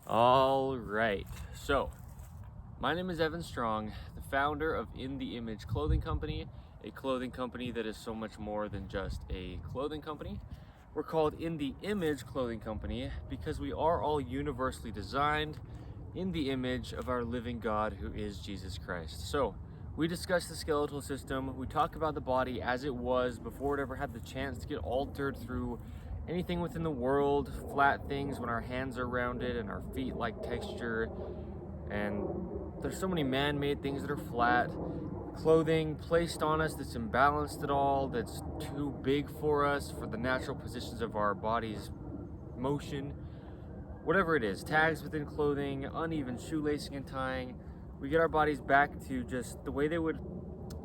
All right, so my name is Evan Strong, the founder of In the Image Clothing Company, a clothing company that is so much more than just a clothing company. We're called In the Image Clothing Company because we are all universally designed in the image of our living God, who is Jesus Christ. So we discuss the skeletal system, we talk about the body as it was before it ever had the chance to get altered through anything within the world, flat things when our hands are rounded and our feet like texture, and there's so many man-made things that are flat, clothing placed on us that's imbalanced at all, that's too big for us for the natural positions of our body's motion, whatever it is, tags within clothing, uneven shoelacing and tying. We get our bodies back to just the way they would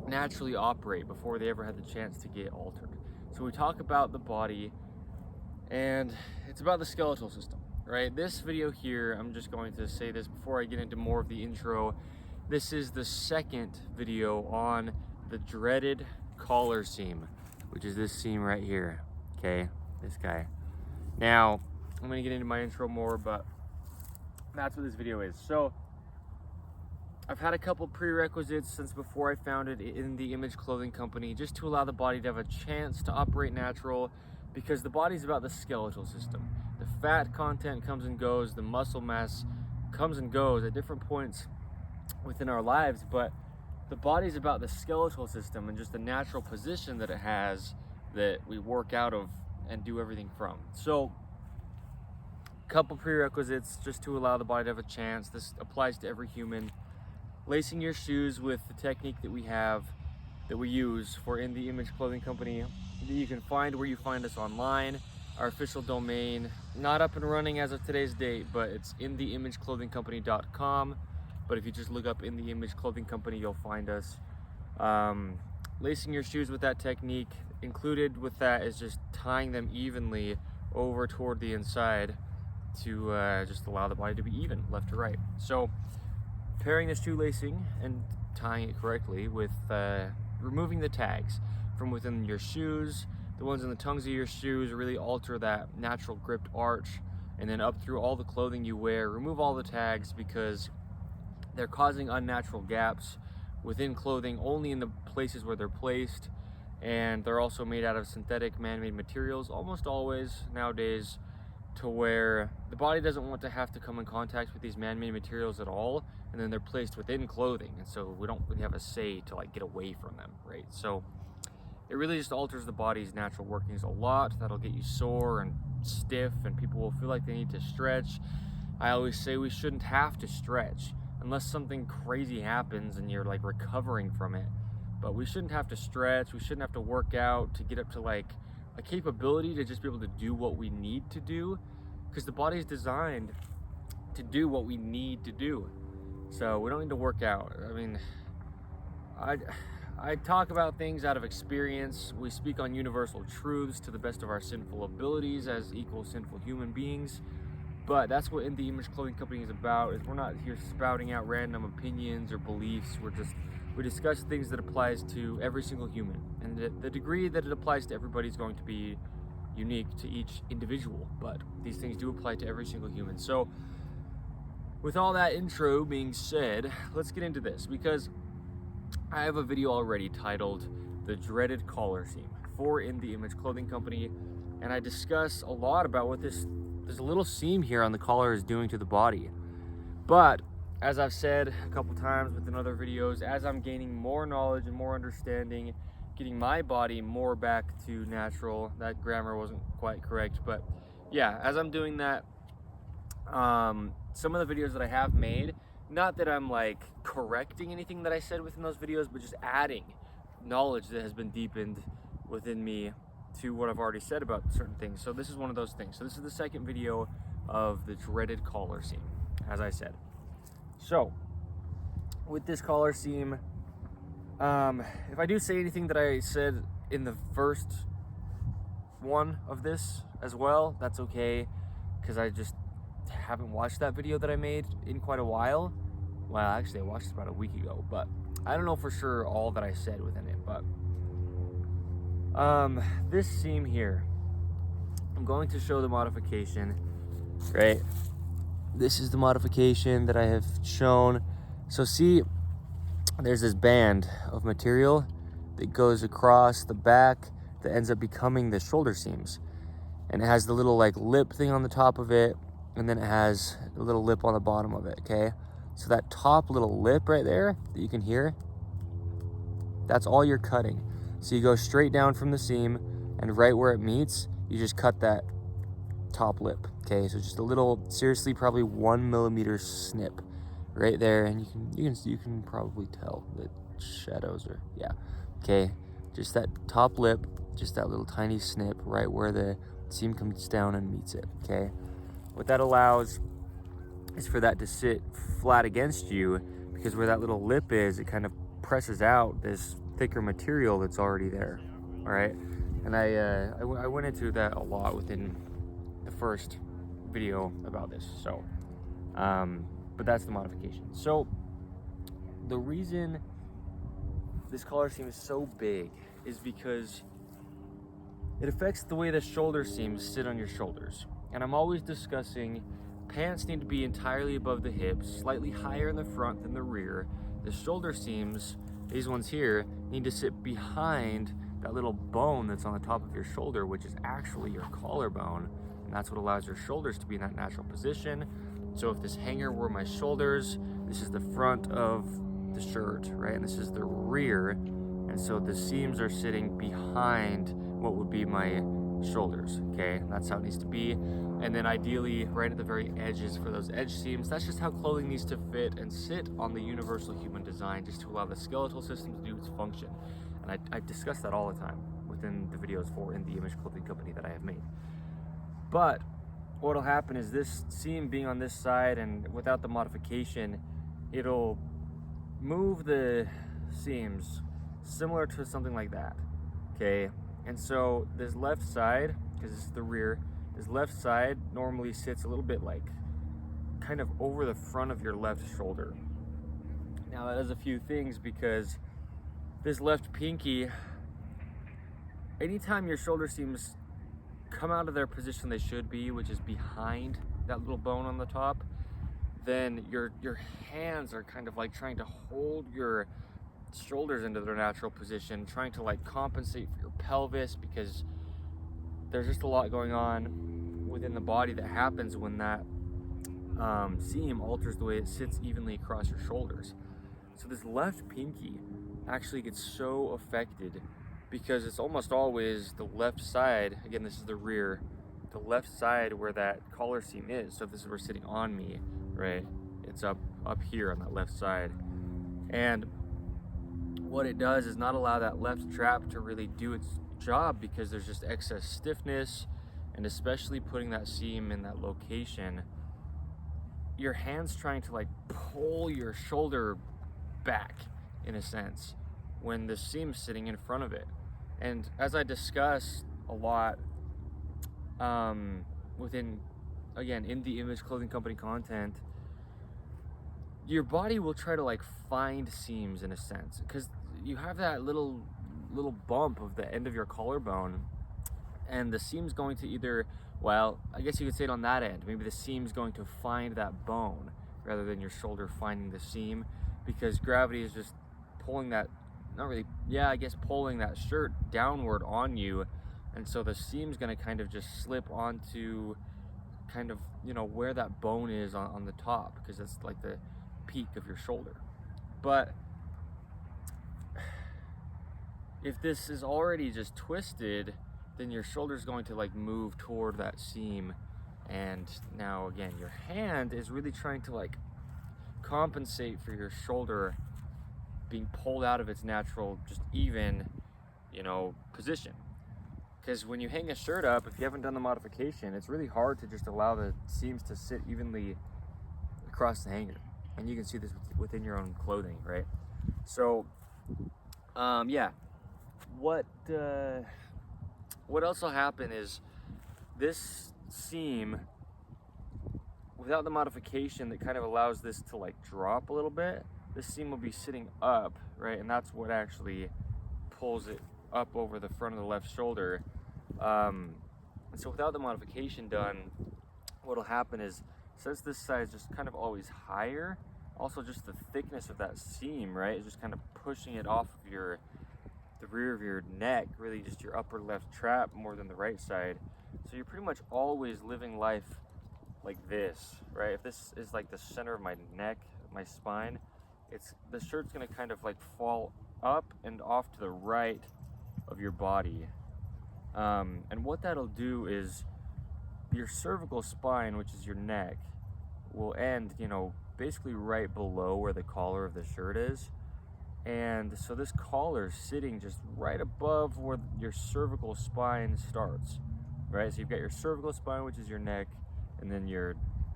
naturally operate before they ever had the chance to get altered. So we talk about the body, and it's about the skeletal system, right? This video here, I'm just going to say this before I get into more of the intro. This is the second video on the dreaded collar seam, which is this seam right here, okay? This guy. Now, I'm gonna get into my intro more, but that's what this video is. So, I've had a couple prerequisites since before I founded In the Image Clothing Company, just to allow the body to have a chance to operate natural, because the body's about the skeletal system. The fat content comes and goes, the muscle mass comes and goes at different points within our lives, but the body's about the skeletal system and just the natural position that it has that we work out of and do everything from. So, couple prerequisites just to allow the body to have a chance. This applies to every human. Lacing your shoes with the technique that we use for In the Image Clothing Company, that you can find where you find us online. Our official domain, not up and running as of today's date, but it's InTheImageClothingCompany.com. But if you just look up In the Image Clothing Company, you'll find us. Lacing your shoes with that technique, included with that is just tying them evenly over toward the inside to just allow the body to be even, left to right. So pairing the shoelacing and tying it correctly with removing the tags from within your shoes. The ones in the tongues of your shoes really alter that natural gripped arch, and then up through all the clothing you wear. Remove all the tags because they're causing unnatural gaps within clothing only in the places where they're placed, and they're also made out of synthetic man-made materials almost always nowadays, to where the body doesn't want to have to come in contact with these man-made materials at all, and then they're placed within clothing, and so we don't really have a say to like get away from them, right? So it really just alters the body's natural workings a lot. That'll get you sore and stiff, and people will feel like they need to stretch. I always say we shouldn't have to stretch unless something crazy happens and you're like recovering from it, but we shouldn't have to stretch. We shouldn't have to work out to get up to like a capability to just be able to do what we need to do, because the body is designed to do what we need to do. So we don't need to work out. I mean, I talk about things out of experience. We speak on universal truths to the best of our sinful abilities as equal sinful human beings. But that's what In the Image Clothing Company is about. Is we're not here spouting out random opinions or beliefs. We discuss things that applies to every single human, and the degree that it applies to everybody is going to be unique to each individual, but these things do apply to every single human. So with all that intro being said, let's get into this, because I have a video already titled The Dreaded Collar Seam for In the Image Clothing Company, and I discuss a lot about what this little seam here on the collar is doing to the body. But as I've said a couple times within other videos, as I'm gaining more knowledge and more understanding, getting my body more back to natural, that grammar wasn't quite correct, but yeah, as I'm doing that, some of the videos that I have made, not that I'm like correcting anything that I said within those videos, but just adding knowledge that has been deepened within me to what I've already said about certain things. So this is one of those things. So this is the second video of the dreaded collar seam, as I said. So with this collar seam, if I do say anything that I said in the first one of this as well, that's okay, because I just haven't watched that video that I made in quite a while. Well, actually I watched it about a week ago, but I don't know for sure all that I said within it. But this seam here, I'm going to show the modification, right? this is the modification that I have shown. So see, there's this band of material that goes across the back that ends up becoming the shoulder seams. And it has the little like lip thing on the top of it, and then it has a little lip on the bottom of it, okay? So that top little lip right there that you can hear, that's all you're cutting. So you go straight down from the seam, and right where it meets, you just cut that top lip, okay? So just a little, seriously, probably 1 millimeter snip right there, and you can probably tell the shadows are, yeah, okay? Just that top lip, just that little tiny snip right where the seam comes down and meets it, okay? What that allows is for that to sit flat against you, because where that little lip is, it kind of presses out this thicker material that's already there, all right? And I went into that a lot within the first video about this, so but that's the modification. So the reason this collar seam is so big is because it affects the way the shoulder seams sit on your shoulders. And I'm always discussing pants need to be entirely above the hips, slightly higher in the front than the rear. The shoulder seams, these ones here, need to sit behind that little bone that's on the top of your shoulder, which is actually your collarbone. And that's what allows your shoulders to be in that natural position. So if this hanger were my shoulders, this is the front of the shirt, right? And this is the rear. And so the seams are sitting behind what would be my shoulders, okay? That's how it needs to be. And then ideally right at the very edges for those edge seams. That's just how clothing needs to fit and sit on the universal human design, just to allow the skeletal system to do its function. And I discuss that all the time within the videos for In The Image Clothing Company that I have made. But what'll happen is this seam being on this side, and without the modification, it'll move the seams similar to something like that, okay? And so this left side, because this is the rear, this left side normally sits a little bit like kind of over the front of your left shoulder. Now that does a few things, because this left pinky, anytime your shoulder seams come out of their position they should be, which is behind that little bone on the top, then your hands are kind of like trying to hold your shoulders into their natural position, trying to like compensate for your pelvis, because there's just a lot going on within the body that happens when that seam alters the way it sits evenly across your shoulders. So this left pinky actually gets so affected, because it's almost always the left side, again this is the rear, the left side where that collar seam is. So if this were sitting on me, right, it's up here on that left side. And what it does is not allow that left strap to really do its job, because there's just excess stiffness, and especially putting that seam in that location, your hand's trying to like pull your shoulder back in a sense when the seam's sitting in front of it. And as I discuss a lot within, again, In The Image Clothing Company content, your body will try to like find seams in a sense, because you have that little bump of the end of your collarbone, and the seam's going to either, well, I guess you could say it on that end, maybe the seam's going to find that bone rather than your shoulder finding the seam, because gravity is just pulling that, not really, yeah, I guess pulling that shirt downward on you. And so the seam's gonna kind of just slip onto kind of, you know, where that bone is on the top, because that's like the peak of your shoulder. But if this is already just twisted, then your shoulder's going to like move toward that seam. And now again, your hand is really trying to like compensate for your shoulder being pulled out of its natural, just even, you know, position. Because when you hang a shirt up, if you haven't done the modification, it's really hard to just allow the seams to sit evenly across the hanger. And you can see this within your own clothing, right? So, yeah. What else will happen is this seam, without the modification that kind of allows this to like drop a little bit, this seam will be sitting up, right? And that's what actually pulls it up over the front of the left shoulder. So without the modification done, what'll happen is since this side is just kind of always higher, also just the thickness of that seam, right, is just kind of pushing it off of the rear of your neck, really just your upper left trap more than the right side. So you're pretty much always living life like this, right? If this is like the center of my neck, my spine, the shirt's gonna kind of like fall up and off to the right of your body. And what that'll do is your cervical spine, which is your neck, will end, basically right below where the collar of the shirt is. And so this collar is sitting just right above where your cervical spine starts, right? So you've got your cervical spine, which is your neck, and then your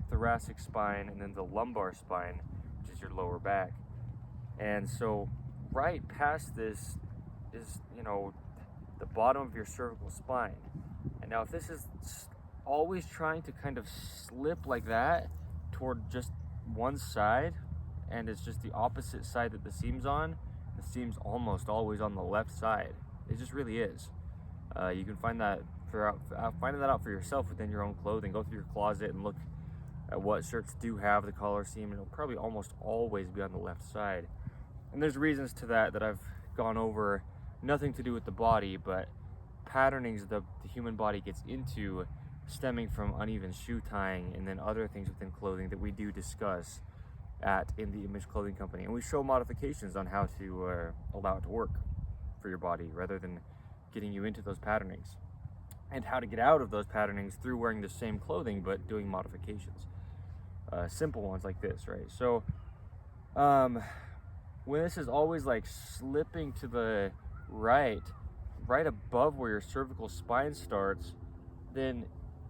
thoracic spine, and then the lumbar spine, which is your lower back. And so right past this is, the bottom of your cervical spine. And now if this is always trying to kind of slip like that toward just one side, and it's just the opposite side that the seam's on, the seam's almost always on the left side. It just really is. You can find that finding that out for yourself within your own clothing. Go through your closet and look at what shirts do have the collar seam, and it'll probably almost always be on the left side. And there's reasons to that I've gone over, nothing to do with the body, but patternings the human body gets into stemming from uneven shoe tying and then other things within clothing that we do discuss at In The Image Clothing Company. And we show modifications on how to allow it to work for your body rather than getting you into those patternings, and how to get out of those patternings through wearing the same clothing but doing modifications. Simple ones like this, right? So when this is always like slipping to the right above where your cervical spine starts, then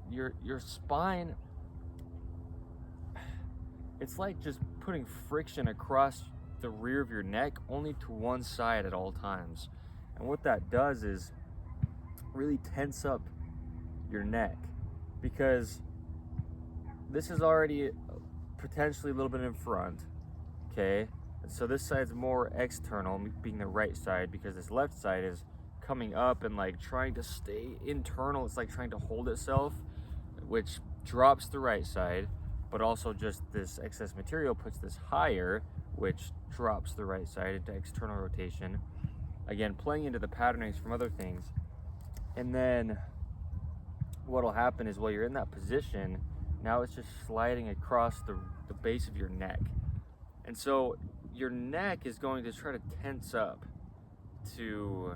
your spine, it's like just putting friction across the rear of your neck only to one side at all times. And what that does is really tense up your neck, because this is already potentially a little bit in front, okay? So this side's more external, being the right side, because this left side is coming up and like trying to stay internal. It's like trying to hold itself, which drops the right side, but also just this excess material puts this higher, which drops the right side into external rotation. Again, playing into the patternings from other things. And then what'll happen is while you're in that position, now it's just sliding across the base of your neck. And so your neck is going to try to tense up to,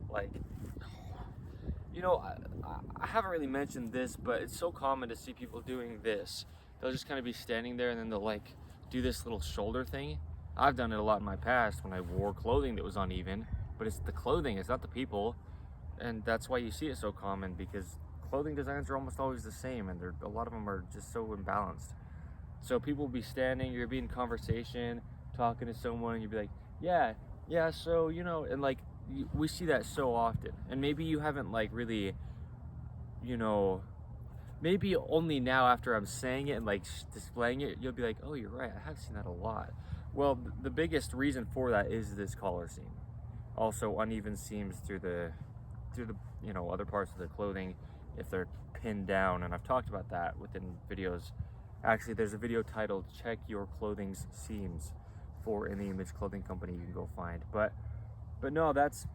like, I haven't really mentioned this, but it's so common to see people doing this. They'll just kind of be standing there and then they'll like do this little shoulder thing. I've done it a lot in my past when I wore clothing that was uneven, but it's the clothing, it's not the people. And that's why you see it so common, because clothing designs are almost always the same, and a lot of them are just so imbalanced. So people will be standing, you'll be in conversation, talking to someone, and you'll be like, yeah, so, and like, we see that so often. And maybe you haven't like really, maybe only now after I'm saying it and like displaying it, you'll be like, oh, you're right, I have seen that a lot. Well, the biggest reason for that is this collar seam. Also uneven seams through the other parts of the clothing if they're pinned down, and I've talked about that within videos. Actually, there's a video titled "Check Your Clothing's Seams" for In The Image Clothing Company you can go find. But no, that's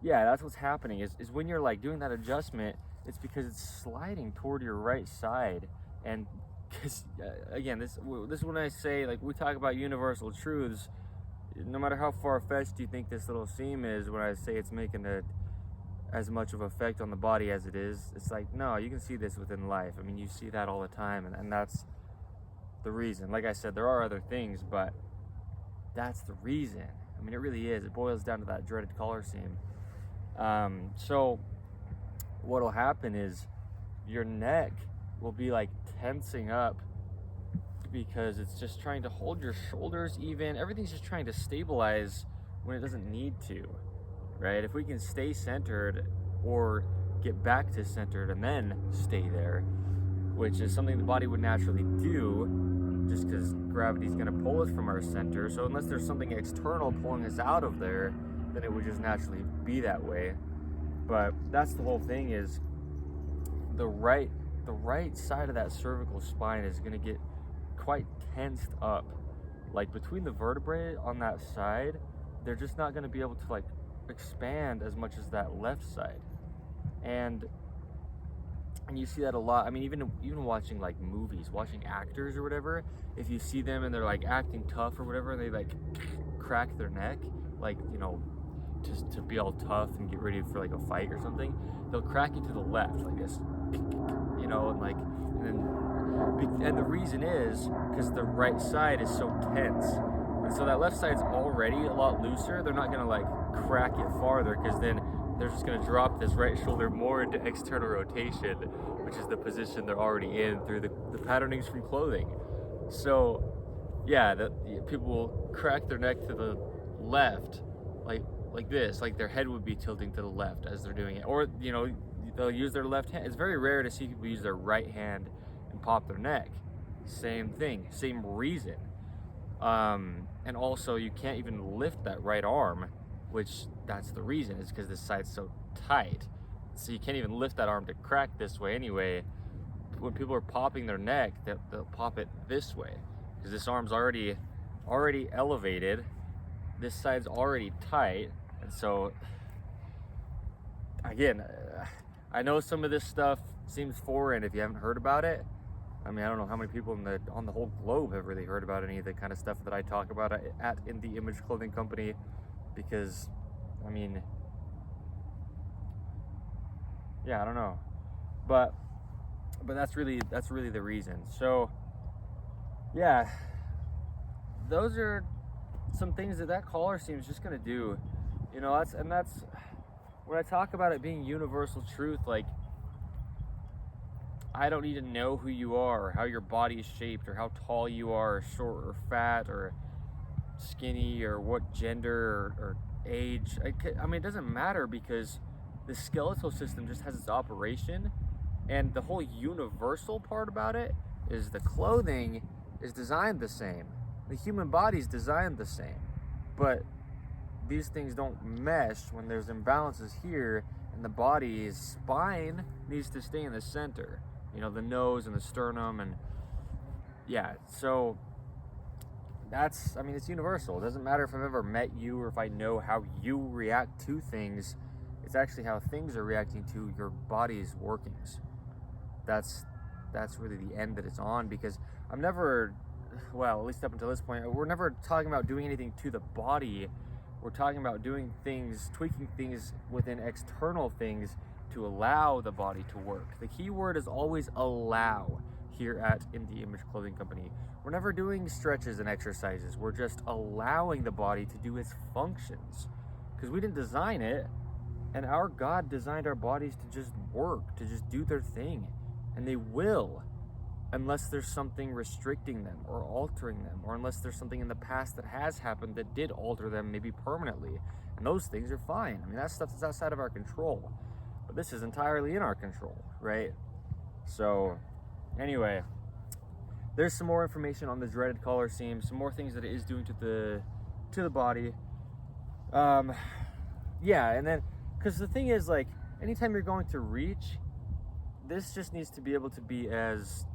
that's what's happening is when you're like doing that adjustment, it's because it's sliding toward your right side. And because again, this is when I say, like, we talk about universal truths. No matter how far-fetched you think this little seam is, when I say it's making as much of an effect on the body as it is, it's like, no, you can see this within life. I mean, you see that all the time, and that's the reason. Like I said, there are other things, but that's the reason. I mean, it really is. It boils down to that dreaded collar seam. So what'll happen is your neck will be like tensing up, because it's just trying to hold your shoulders even. Everything's just trying to stabilize when it doesn't need to, right? If we can stay centered or get back to centered and then stay there, which is something the body would naturally do just because gravity's going to pull us from our center. So unless there's something external pulling us out of there, then it would just naturally be that way. But that's the whole thing, is the right the right side of that cervical spine is going to get quite tensed up. Like between the vertebrae on that side, they're just not going to be able to like expand as much as that left side. And you see that a lot. I mean, even watching like movies, watching actors or whatever, if you see them and they're like acting tough or whatever, and they like crack their neck, like, you know, just to be all tough and get ready for like a fight or something, they'll crack it to the left like this, you know, and the reason is because the right side is so tense, and so that left side's already a lot looser. They're not gonna like crack it farther, because then they're just gonna drop this right shoulder more into external rotation, which is the position they're already in through the patternings from clothing. So yeah, people will crack their neck to the left, like this, like their head would be tilting to the left as they're doing it, or, you know, they'll use their left hand. It's very rare to see people use their right hand and pop their neck. Same thing, same reason. And also, you can't even lift that right arm, which that's the reason, is because this side's so tight. So you can't even lift that arm to crack this way anyway. When people are popping their neck, they'll pop it this way, because this arm's already elevated. This side's already tight. And so, again, I know some of this stuff seems foreign if you haven't heard about it. I mean, I don't know how many people on the whole globe have really heard about any of the kind of stuff that I talk about at In The Image Clothing Company, because, I mean, yeah, I don't know, but that's really the reason. So, yeah, those are some things that collar seam is just gonna do. You know, that's when I talk about it being universal truth. Like, I don't need to know who you are, or how your body is shaped, or how tall you are, or short or fat or skinny, or what gender or age. I mean, it doesn't matter, because the skeletal system just has its operation, and the whole universal part about it is the clothing is designed the same. The human body is designed the same, but these things don't mesh when there's imbalances here, and the body's spine needs to stay in the center. You know, the nose and the sternum, and yeah, so that's, I mean, it's universal. It doesn't matter if I've ever met you or if I know how you react to things. It's actually how things are reacting to your body's workings. That's really the end that it's on, because I'm never, well, at least up until this point, we're never talking about doing anything to the body. We're talking about doing things, tweaking things within external things to allow the body to work. The key word is always allow here at In The Image Clothing Company. We're never doing stretches and exercises. We're just allowing the body to do its functions, because we didn't design it, and our God designed our bodies to just work, to just do their thing, and they will, unless there's something restricting them or altering them, or unless there's something in the past that has happened that did alter them, maybe permanently. And those things are fine. I mean, that stuff is outside of our control. But this is entirely in our control, right? So, anyway, there's some more information on the dreaded collar seam, some more things that it is doing to the body. Yeah, and then, because the thing is, like, anytime you're going to reach, this just needs to be able to be as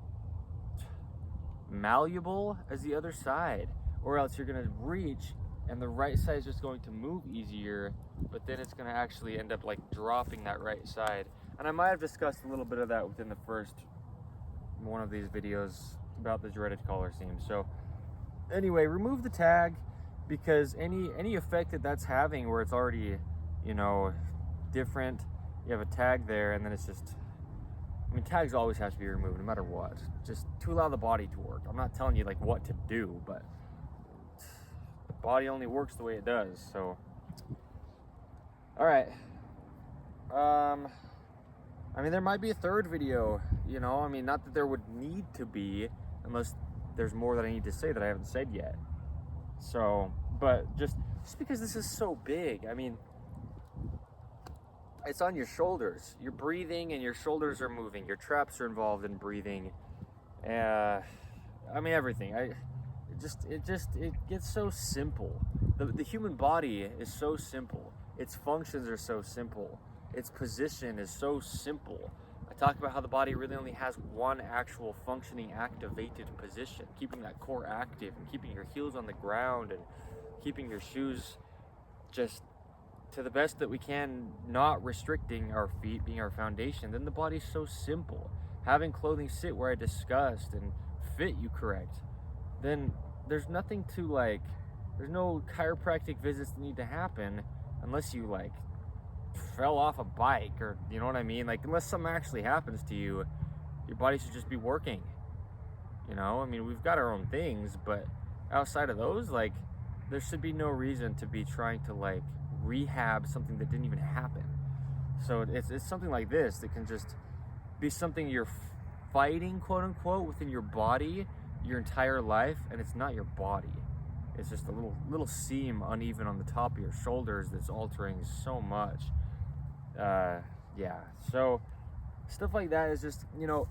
malleable as the other side, or else you're going to reach and the right side is just going to move easier, but then it's going to actually end up like dropping that right side. And I might have discussed a little bit of that within the first one of these videos about the dreaded collar seam. So anyway, remove the tag, because any effect that's having where it's already, you know, different, you have a tag there, and then it's just, I mean, tags always have to be removed no matter what, just to allow the body to work. I'm not telling you like what to do, but the body only works the way it does. So, all right. I mean, there might be a third video, you know, I mean, not that there would need to be, unless there's more that I need to say that I haven't said yet. So, but just because this is so big, I mean, it's on your shoulders. You're breathing and your shoulders are moving. Your traps are involved in breathing. I mean, everything. It gets so simple. The human body is so simple. Its functions are so simple. Its position is so simple. talk about how the body really only has one actual functioning activated position, keeping that core active and keeping your heels on the ground and keeping your shoes just to the best that we can, not restricting our feet being our foundation. Then the body's so simple. Having clothing sit where I discussed and fit you correct, then there's nothing to like, there's no chiropractic visits that need to happen unless you like fell off a bike, or you know what I mean, like unless something actually happens to you, your body should just be working, you know. I mean, we've got our own things, but outside of those, like, there should be no reason to be trying to like rehab something that didn't even happen. So it's something like this that can just be something you're fighting, quote unquote, within your body your entire life, and it's not your body. It's just a little seam uneven on the top of your shoulders that's altering so much. Yeah, so stuff like that is just, you know,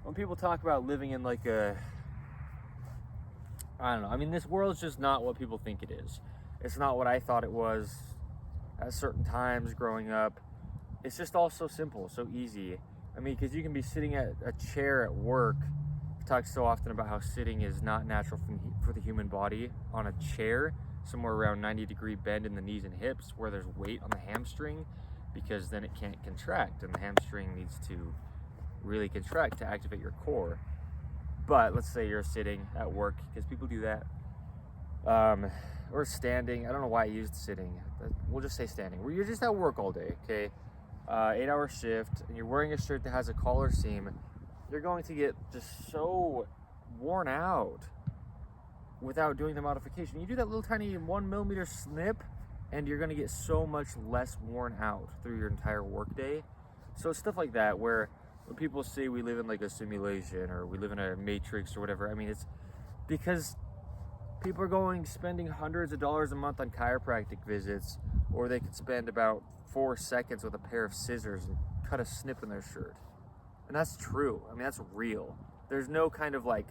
when people talk about living in like a, I don't know, I mean, this world's just not what people think it is. It's not what I thought it was at certain times growing up. It's just all so simple, so easy. I mean, because you can be sitting at a chair at work. I talk so often about how sitting is not natural for the human body on a chair, somewhere around 90-degree bend in the knees and hips, where there's weight on the hamstring, because then it can't contract, and the hamstring needs to really contract to activate your core. But let's say you're sitting at work, because people do that, or standing. I don't know why I used sitting. We'll just say standing. Where you're just at work all day, okay? 8-hour shift, and you're wearing a shirt that has a collar seam. You're going to get just so worn out without doing the modification. You do that little tiny 1 millimeter snip, and you're going to get so much less worn out through your entire workday. So stuff like that, where when people say we live in like a simulation or we live in a matrix or whatever, I mean, it's because people are spending hundreds of dollars a month on chiropractic visits, or they could spend about 4 seconds with a pair of scissors and cut a snip in their shirt. And that's true. I mean, that's real. There's no kind of like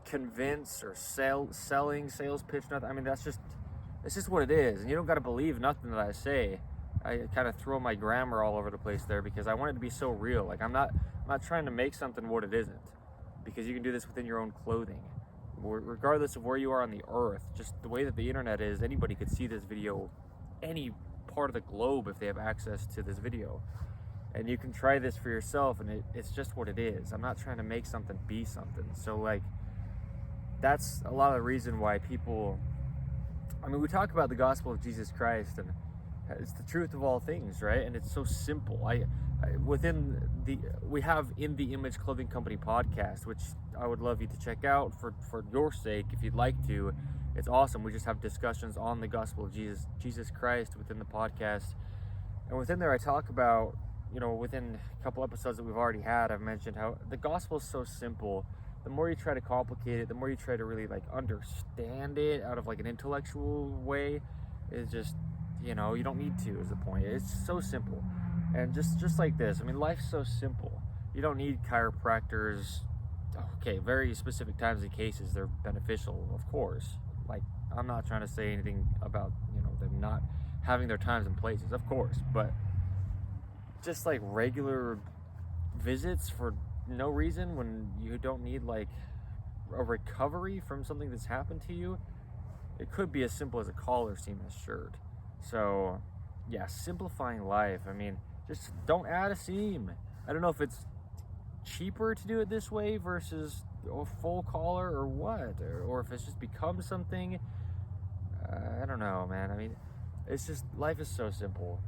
convince or selling, sales pitch, nothing. I mean, it's just what it is. And you don't got to believe nothing that I say. I kind of throw my grammar all over the place there because I want it to be so real. Like, I'm not trying to make something what it isn't, because you can do this within your own clothing. Regardless of where you are on the earth, just the way that the internet is, anybody could see this video any part of the globe if they have access to this video. And you can try this for yourself, and it's just what it is. I'm not trying to make something be something. So like, that's a lot of the reason why people, I mean, we talk about the gospel of Jesus Christ, and it's the truth of all things, right? And it's so simple. We have In the Image Clothing Company podcast, which I would love you to check out for your sake if you'd like to. It's awesome. We just have discussions on the gospel of Jesus Christ within the podcast. And within there, I talk about, you know, within a couple episodes that we've already had, I've mentioned how the gospel is so simple. The more you try to complicate it, the more you try to really like understand it out of like an intellectual way, is just, you know, you don't need to, is the point. It's so simple. And just like this, I mean, life's so simple. You don't need chiropractors. Okay, very specific times and cases, they're beneficial, of course. Like, I'm not trying to say anything about, you know, them not having their times and places, of course. But just like regular visits for no reason, when you don't need like a recovery from something that's happened to you, it could be as simple as a collar seam in a shirt. So yeah, simplifying life. I mean, just don't add a seam. I don't know if it's cheaper to do it this way versus a full collar or what, or if it's just become something. I don't know, man. I mean, it's just, life is so simple.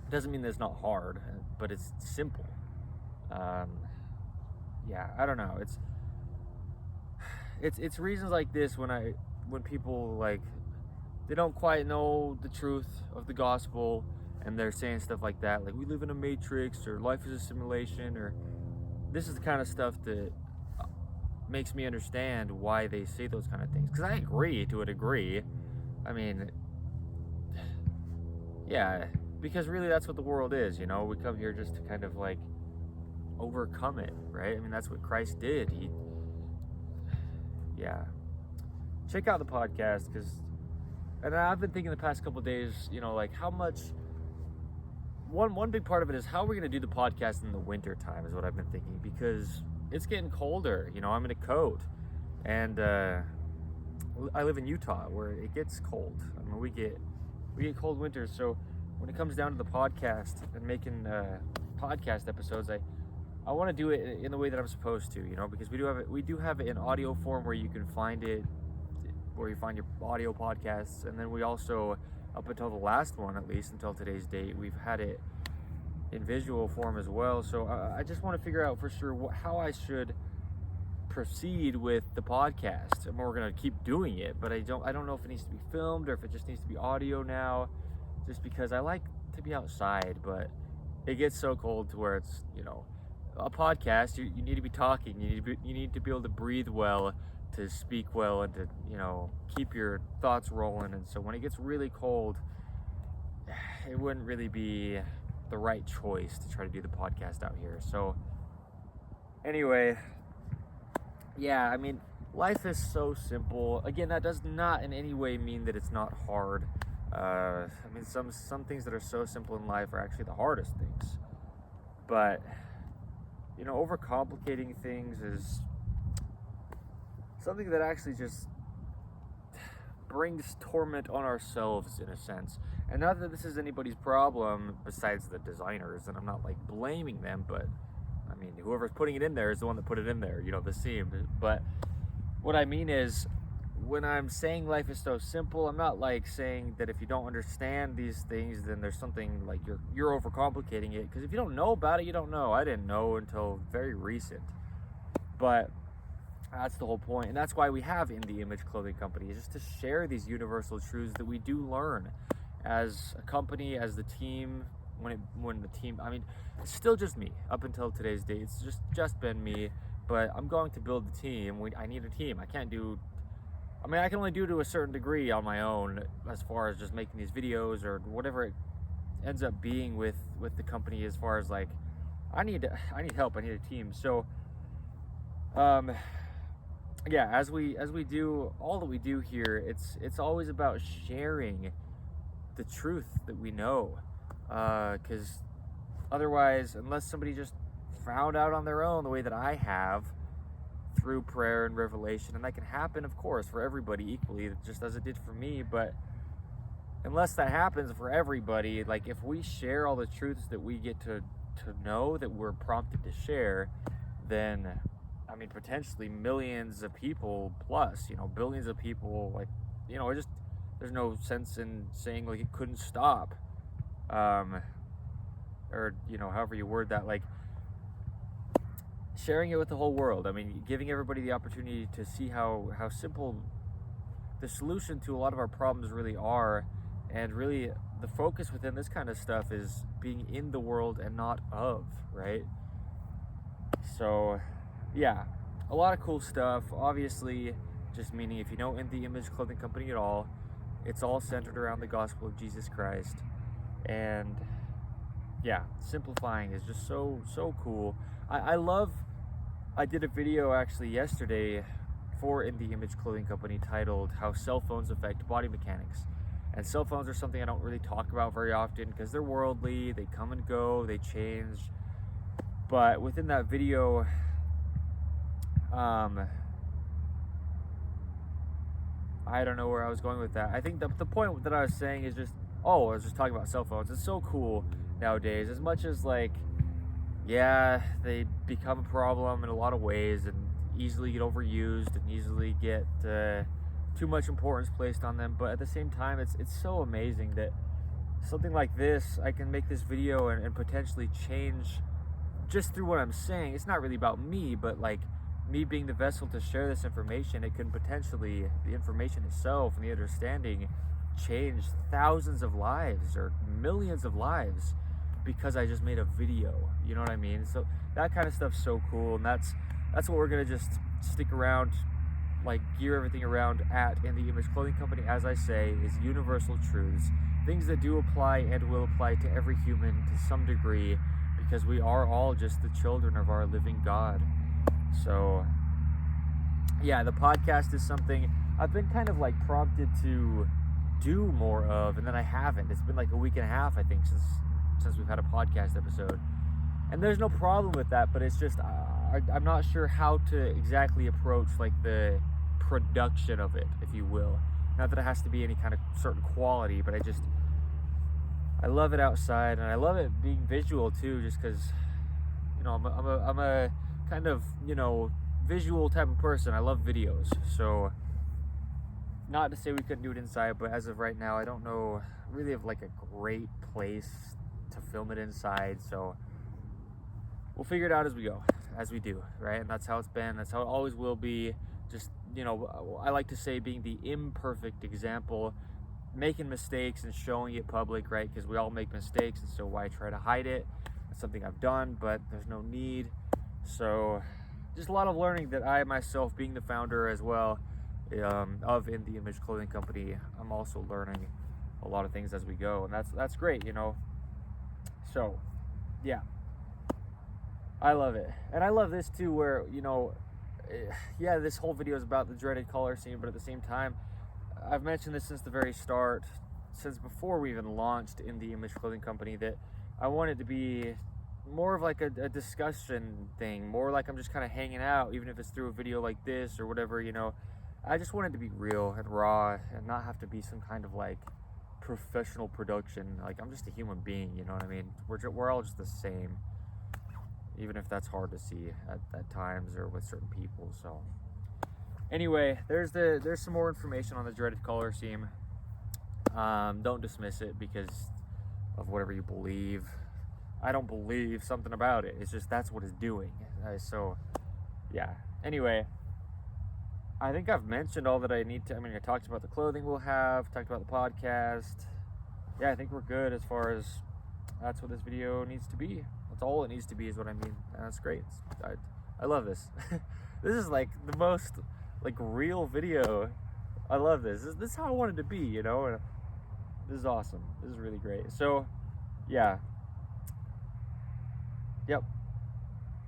Doesn't mean that it's not hard, but it's simple. Yeah, I don't know. It's reasons like this when people like, they don't quite know the truth of the gospel, and they're saying stuff like that, like we live in a matrix, or life is a simulation, or this is the kind of stuff that makes me understand why they say those kind of things. Because I agree to a degree. I mean, yeah, because really that's what the world is, you know. We come here just to kind of like overcome it, right? I mean, that's what Christ did. Yeah. Check out the podcast, because, and I've been thinking the past couple of days, you know, like how much one big part of it is how we're going to do the podcast in the winter time is what I've been thinking, because it's getting colder. I'm in a coat, and I live in Utah where it gets cold. I mean, we get cold winters. So when it comes down to the podcast and making podcast episodes, I want to do it in the way that I'm supposed to, because we do have it in audio form where you can find it, where you find your audio podcasts, and then we also, up until the last one, at least until today's date, we've had it in visual form as well. So I just want to figure out for sure how I should proceed with the podcast. And we're going to keep doing it, but I don't know if it needs to be filmed or if it just needs to be audio now, just because I like to be outside, but it gets so cold to where it's, a podcast, you need to be talking, you need to be able to breathe well, to speak well, and to keep your thoughts rolling. And so when it gets really cold, it wouldn't really be the right choice to try to do the podcast out here. So anyway, yeah, I mean, life is so simple. Again, that does not in any way mean that it's not hard. I mean, some things that are so simple in life are actually the hardest things, but overcomplicating things is something that actually just brings torment on ourselves, in a sense. And not that this is anybody's problem besides the designers, and I'm not like blaming them, but I mean, whoever's putting it in there is the one that put it in there, the seam. But what I mean is, when I'm saying life is so simple, I'm not like saying that if you don't understand these things, then there's something like you're overcomplicating it. Because if you don't know about it, you don't know. I didn't know until very recent. But that's the whole point, and that's why we have In The Image Clothing Company, is just to share these universal truths that we do learn as a company, as the team. When the team, I mean, it's still just me up until today's date. It's just been me, but I'm going to build the team. I need a team. I can only do to a certain degree on my own, as far as just making these videos or whatever it ends up being with the company. As far as like, I need help. I need a team. So, yeah, as we do all that we do here, it's always about sharing the truth that we know, because otherwise, unless somebody just found out on their own the way that I have, through prayer and revelation, and that can happen, of course, for everybody equally, just as it did for me, but unless that happens for everybody, like if we share all the truths that we get to know, that we're prompted to share, then I mean, potentially millions of people plus, billions of people, like, it just, there's no sense in saying like it couldn't stop, or however you word that, like sharing it with the whole world. I mean, giving everybody the opportunity to see how simple the solution to a lot of our problems really are, and really the focus within this kind of stuff is being in the world and not of, right? So yeah, a lot of cool stuff. Obviously, just meaning, if you know In The Image Clothing Company at all, it's all centered around the gospel of Jesus Christ. And yeah, simplifying is just so cool. I did a video actually yesterday for In The Image Clothing Company titled How Cell Phones Affect Body Mechanics. And cell phones are something I don't really talk about very often because they're worldly, they come and go, they change. But within that video, I don't know where I was going with that. I think the point that I was saying is just, I was just talking about cell phones. It's so cool nowadays, as much as like, yeah, they become a problem in a lot of ways and easily get overused and easily get too much importance placed on them. But at the same time, it's so amazing that something like this, I can make this video and potentially change just through what I'm saying. It's not really about me, but like me being the vessel to share this information, it can potentially, the information itself and the understanding, change thousands of lives or millions of lives because I just made a video. You know what I mean? So that kind of stuff's so cool, and that's what we're gonna just stick around, like gear everything around at In The Image Clothing Company. As I say, is universal truths, things that do apply and will apply to every human to some degree, because we are all just the children of our living God. So yeah, the podcast is something I've been kind of like prompted to do more of, and then I haven't. It's been like a week and a half, I think, since we've had a podcast episode. And there's no problem with that, but it's just I'm not sure how to exactly approach like the production of it, if you will. Not that it has to be any kind of certain quality, but I love it outside, and I love it being visual too, just because, you know, I'm a kind of, you know, visual type of person. I love videos. So not to say we couldn't do it inside, but as of right now, I don't know really of like a great place to film it inside. So we'll figure it out as we go, as we do, right? And that's how it's been. That's how it always will be. Just, you know, I like to say being the imperfect example, making mistakes and showing it public, right? Because we all make mistakes, and so why try to hide it? It's something I've done, but there's no need. So just a lot of learning that I myself, being the founder as well of In The Image Clothing Company, I'm also learning a lot of things as we go, and that's great, you know. So yeah, I love it. And I love this too, where, you know, yeah, this whole video is about the dreaded color scene, but at the same time, I've mentioned this since the very start, since before we even launched In The Image Clothing Company, that I want it to be more of like a discussion thing, more like I'm just kind of hanging out, even if it's through a video like this or whatever, you know. I just want it to be real and raw and not have to be some kind of like professional production. Like, I'm just a human being, you know what I mean? We're all just the same, even if that's hard to see at times or with certain people. So anyway, there's some more information on the dreaded color scheme. Don't dismiss it because of whatever you believe. I don't believe something about it. It's just that's what it's doing. So yeah. Anyway, I think I've mentioned all that I need to. I mean, I talked about the clothing we'll have, talked about the podcast. Yeah, I think we're good as far as that's what this video needs to be. That's all it needs to be, is what I mean. And that's great. I love this. This is like the most like real video. I love this. This is how I wanted to be, you know. And this is awesome. This is really great. So yeah. Yep.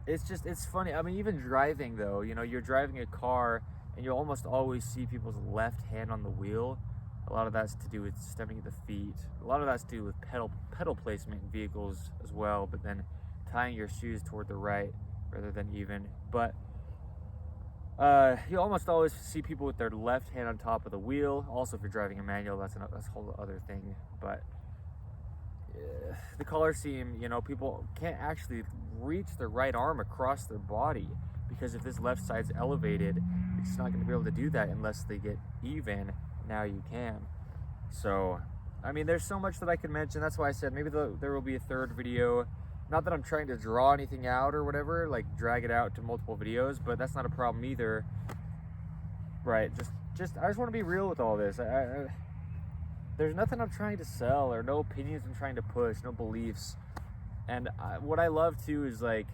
It's funny. I mean, even driving though, you know, you're driving a car and you'll almost always see people's left hand on the wheel. A lot of that's to do with stepping at the feet. A lot of that's to do with pedal placement in vehicles as well, but then tying your shoes toward the right rather than even. But you almost always see people with their left hand on top of the wheel. Also, if you're driving a manual, that's a whole other thing. But the color scheme, you know, people can't actually reach their right arm across their body, because if this left side's elevated, it's not going to be able to do that unless they get even. Now you can. So, I mean, there's so much that I can mention. That's why I said maybe there will be a third video. Not that I'm trying to draw anything out or whatever, like drag it out to multiple videos, but that's not a problem either. Right, I just want to be real with all this. There's nothing I'm trying to sell, or no opinions I'm trying to push, no beliefs. And what I love too is, like,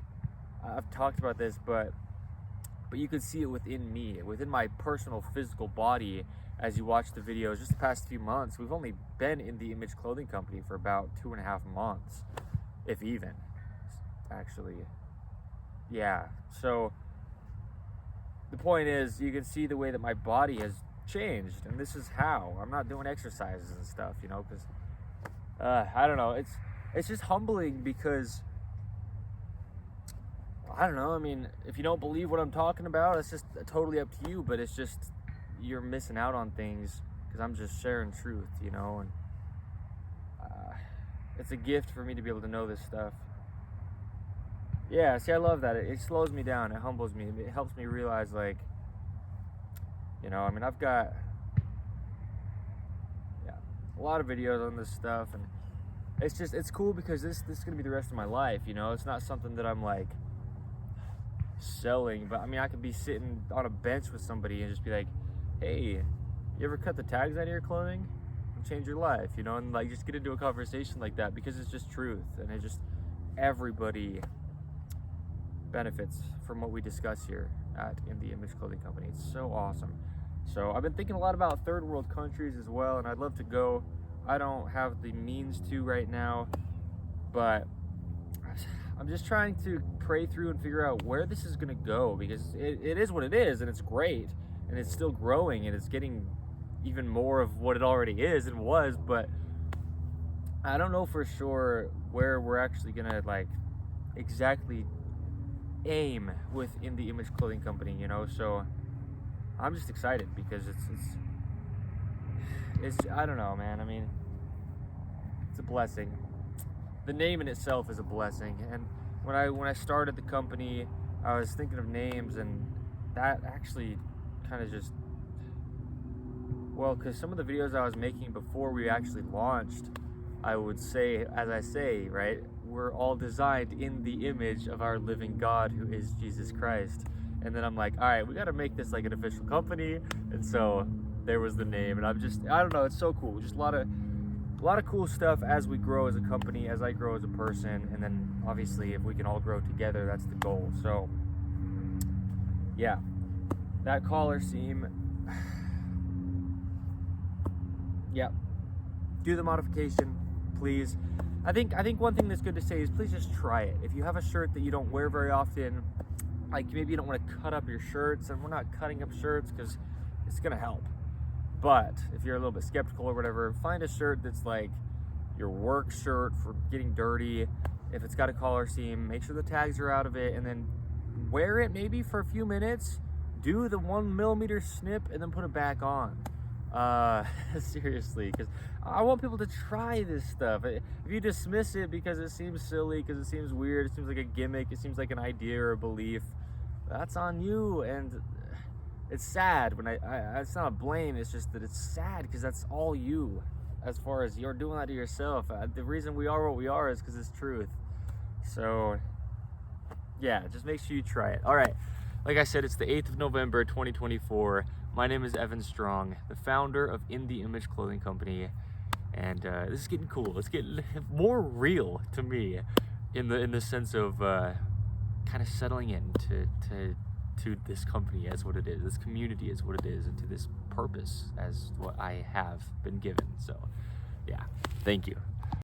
I've talked about this, but you could see it within me, within my personal physical body. As you watch the videos, just the past few months, we've only been in the Image Clothing Company for about 2.5 months, if even, actually. Yeah, so the point is, you can see the way that my body has changed, and this is how. I'm not doing exercises and stuff, you know, because I don't know, it's just humbling, because I don't know, I mean, if you don't believe what I'm talking about, it's just totally up to you, but it's just, you're missing out on things, because I'm just sharing truth, you know. And it's a gift for me to be able to know this stuff. Yeah, see, I love that. It slows me down, it humbles me, it helps me realize, like, you know, I mean, I've got a lot of videos on this stuff, and it's cool, because this is gonna be the rest of my life, you know. It's not something that I'm like selling, but I mean, I could be sitting on a bench with somebody and just be like, hey, you ever cut the tags out of your clothing? It'll change your life, you know, and like just get into a conversation like that, because it's just truth, and it just, everybody benefits from what we discuss here at In The Image Clothing Company. It's so awesome. So I've been thinking a lot about third world countries as well, and I'd love to go. I don't have the means to right now, but I'm just trying to pray through and figure out where this is going to go, because it is what it is, and it's great, and it's still growing, and it's getting even more of what it already is and was, but I don't know for sure where we're actually gonna like exactly aim within the Image Clothing Company, you know. So I'm just excited because it's I don't know, man. I mean, it's a blessing. The name in itself is a blessing. And when I started the company, I was thinking of names, and that actually kind of just, well, because some of the videos I was making before we actually launched, I would say, as I say, right, we're all designed in the image of our living God, who is Jesus Christ. And then I'm like, all right, we got to make this like an official company. And so there was the name. And I don't know, it's so cool. Just a lot of cool stuff as we grow as a company, as I grow as a person. And then obviously if we can all grow together, that's the goal. So yeah, that collar seam, yeah, do the modification, please. I think one thing that's good to say is please just try it. If you have a shirt that you don't wear very often, like maybe you don't want to cut up your shirts, and we're not cutting up shirts because it's gonna help. But if you're a little bit skeptical or whatever, find a shirt that's like your work shirt for getting dirty. If it's got a collar seam, make sure the tags are out of it, and then wear it maybe for a few minutes, do the 1 millimeter snip, and then put it back on. Seriously, because I want people to try this stuff. If you dismiss it because it seems silly, because it seems weird, it seems like a gimmick, it seems like an idea or a belief, that's on you. And it's sad when it's not a blame, it's just that it's sad because that's all you, as far as you're doing that to yourself. The reason we are what we are is because it's truth. So yeah, just make sure you try it. All right, like I said, it's the 8th of November 2024. My name is Evan Strong, the founder of In The Image Clothing Company, and this is getting cool. It's getting more real to me, in the sense of kind of settling into to this company as what it is, this community as what it is, and to this purpose as what I have been given. So yeah, thank you.